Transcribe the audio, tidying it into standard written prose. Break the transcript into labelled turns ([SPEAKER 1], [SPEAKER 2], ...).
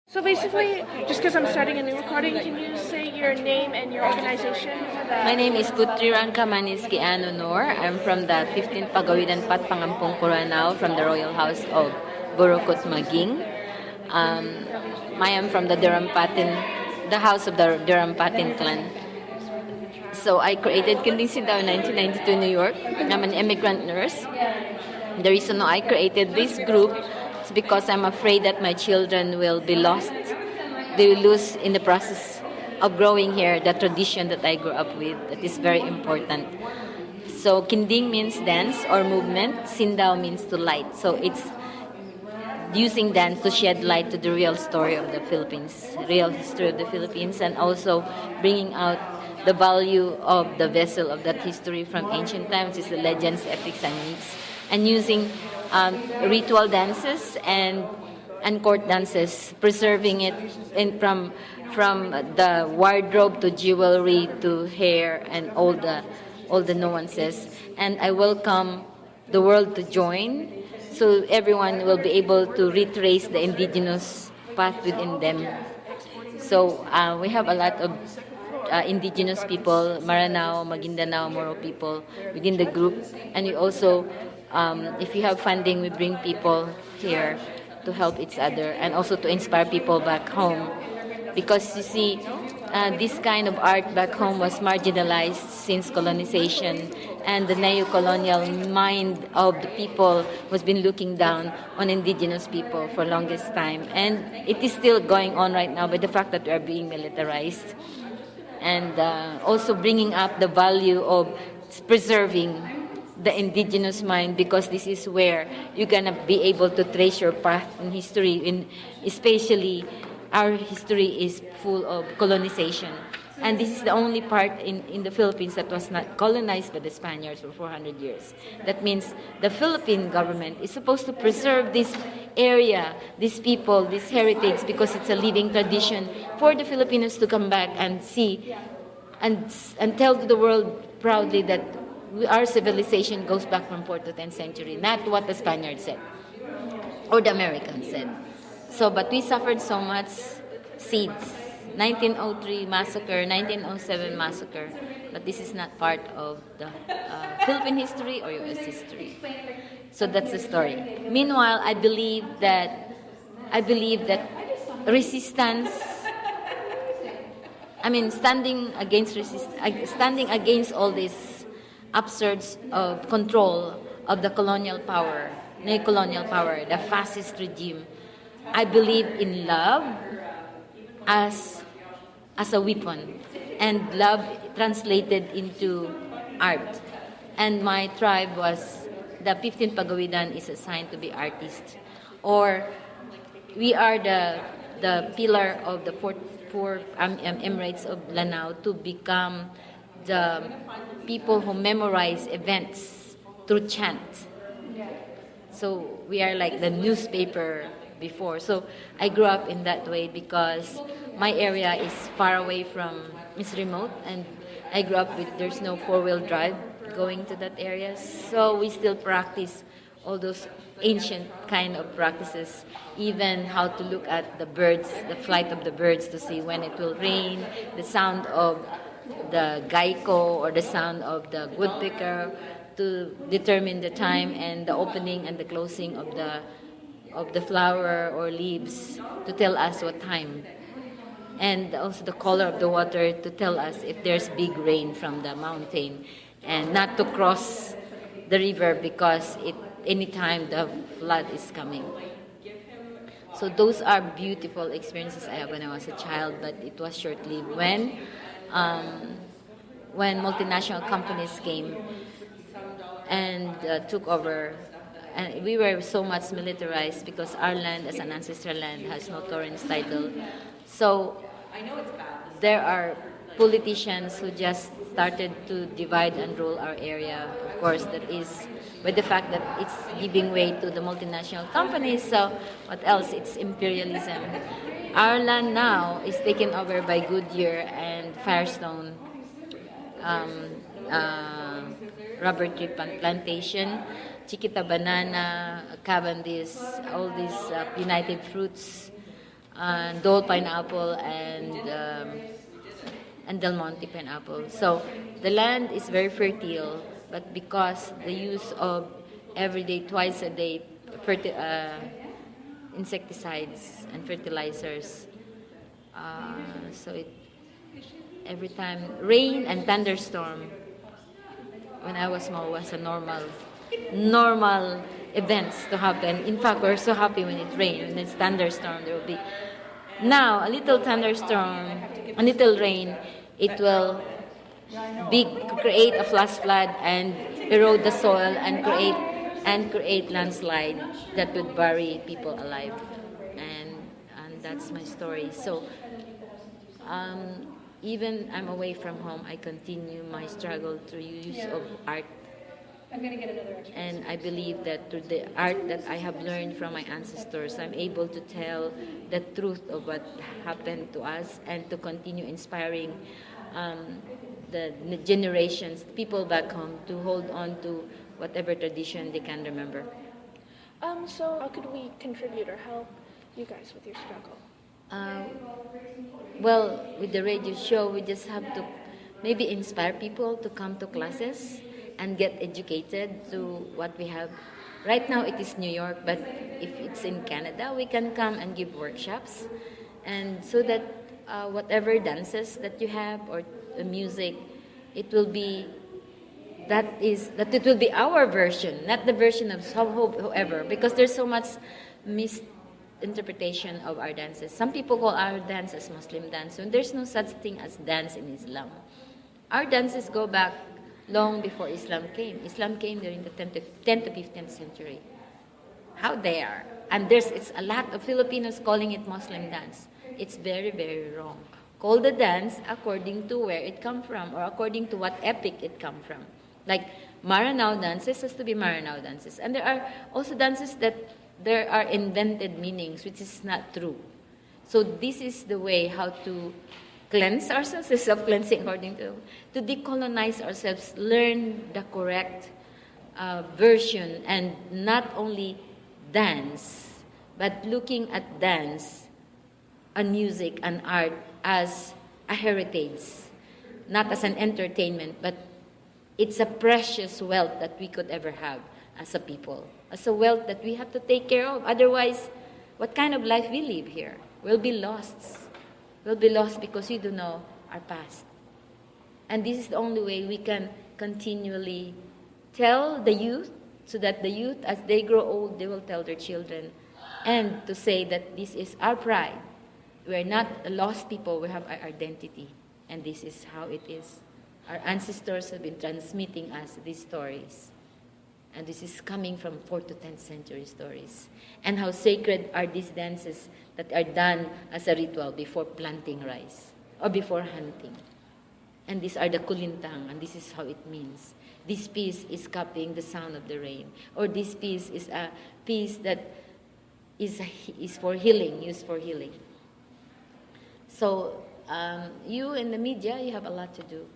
[SPEAKER 1] So basically, just because I'm starting a new recording, can you say your name and your organization for that?
[SPEAKER 2] My name is Potri Maniski Nor. I'm from the 15th Pagawidan Pat Pangampong Coronao from the Royal House of Burukut Maging. I am from the the house of the Patin clan. So I created Kunding Sindao in 1992 in New York. I'm an immigrant nurse. The reason I created this group is because I'm afraid that my children will be lost. They will lose in the process of growing here the tradition that I grew up with. That is very important. So Kinding means dance or movement. Sindao means to light. So it's using dance to shed light to the real story of the Philippines, real history of the Philippines, and also bringing out the value of the vessel of that history from ancient times, is the legends, epics, and myths, and using ritual dances and court dances, preserving it from the wardrobe to jewelry to hair and all the nuances. And I welcome the world to join, so everyone will be able to retrace the indigenous path within them. So we have a lot of indigenous people, Maranao, Maguindanao, Moro people within the group. And we also, if you have funding, we bring people here to help each other and also to inspire people back home. Because you see, this kind of art back home was marginalized since colonization, and the neo-colonial mind of the people has been looking down on indigenous people for longest time. And it is still going on right now by the fact that we are being militarized. And also bringing up the value of preserving the indigenous mind, because this is where you're going to be able to trace your path in history, especially our history is full of colonization. And this is the only part in the Philippines that was not colonized by the Spaniards for 400 years. That means the Philippine government is supposed to preserve this area, these people, this heritage, because it's a living tradition for the Filipinos to come back and see and tell to the world proudly that our civilization goes back from 4th to 10th century, not what the Spaniards said or the Americans said. So, but we suffered so much seeds. 1903 massacre, 1907 massacre, but this is not part of the Philippine history or U.S. history. So that's the story. Meanwhile, I believe that resistance. I mean, standing against all these absurds of control of the colonial power, neo-colonial power, the fascist regime. I believe in love as a weapon, and love translated into art. And my tribe was the 15th Pagawidan is assigned to be artists, or we are the pillar of the four Emirates of Lanao to become the people who memorize events through chant. So we are like the newspaper before. So I grew up in that way because my area is far away from, it's remote, and I grew up with, there's no four-wheel drive going to that area. So we still practice all those ancient kind of practices, even how to look at the birds, the flight of the birds to see when it will rain, the sound of the gaiko or the sound of the woodpecker to determine the time, and the opening and the closing of the flower or leaves to tell us what time, and also the color of the water to tell us if there's big rain from the mountain, and not to cross the river because anytime the flood is coming. So those are beautiful experiences I had when I was a child, but it was short-lived when multinational companies came and took over. And we were so much militarized because our land as an ancestral land has no Torrens title. So there are politicians who just started to divide and rule our area. Of course, that is with the fact that it's giving way to the multinational companies. So what else? It's imperialism. Our land now is taken over by Goodyear and Firestone rubber tree plantation, Chiquita Banana, Cavendish, all these United Fruits, Dole pineapple, and Del Monte pineapple. So the land is very fertile, but because the use of every day, twice a day, insecticides and fertilizers, so every time rain and thunderstorm when I was small was a normal events to happen. In fact, we're so happy when it rains, when it's thunderstorm. There will be now a little thunderstorm, a little rain. It will create a flash flood and erode the soil and create landslide that would bury people alive. And that's my story. So even I'm away from home, I continue my struggle through use of art. And I believe that through the art that I have learned from my ancestors, I'm able to tell the truth of what happened to us and to continue inspiring the generations, people back home, to hold on to whatever tradition they can remember.
[SPEAKER 1] So how could we contribute or help you guys with your struggle?
[SPEAKER 2] Well, with the radio show, we just have to maybe inspire people to come to classes and get educated to what we have. Right now it is New York, but if it's in Canada, we can come and give workshops. And so that whatever dances that you have or music, it will be it will be our version, not the version of whoever, because there's so much misinterpretation of our dances. Some people call our dance as Muslim dance, and there's no such thing as dance in Islam. Our dances go back long before Islam came. Islam came during the 10th to 15th century. How dare! And it's a lot of Filipinos calling it Muslim dance. It's very, very wrong. Call the dance according to where it come from or according to what epic it come from. Like Maranao dances has to be Maranao dances. And there are also dances that there are invented meanings, which is not true. So this is the way how to cleanse ourselves, the self-cleansing according to decolonize ourselves, learn the correct version, and not only dance, but looking at dance and music and art as a heritage, not as an entertainment, but it's a precious wealth that we could ever have as a people, as a wealth that we have to take care of. Otherwise, what kind of life we live here? We'll be lost. We'll be lost because we don't know our past. And this is the only way we can continually tell the youth, so that the youth, as they grow old, they will tell their children, and to say that this is our pride. We're not a lost people, we have our identity, and this is how it is. Our ancestors have been transmitting us these stories, and this is coming from 4th to 10th century stories. And how sacred are these dances that are done as a ritual before planting rice or before hunting. And these are the kulintang, and this is how it means. This piece is copying the sound of the rain, or this piece is a piece that is for healing, used for healing. So you in the media, you have a lot to do.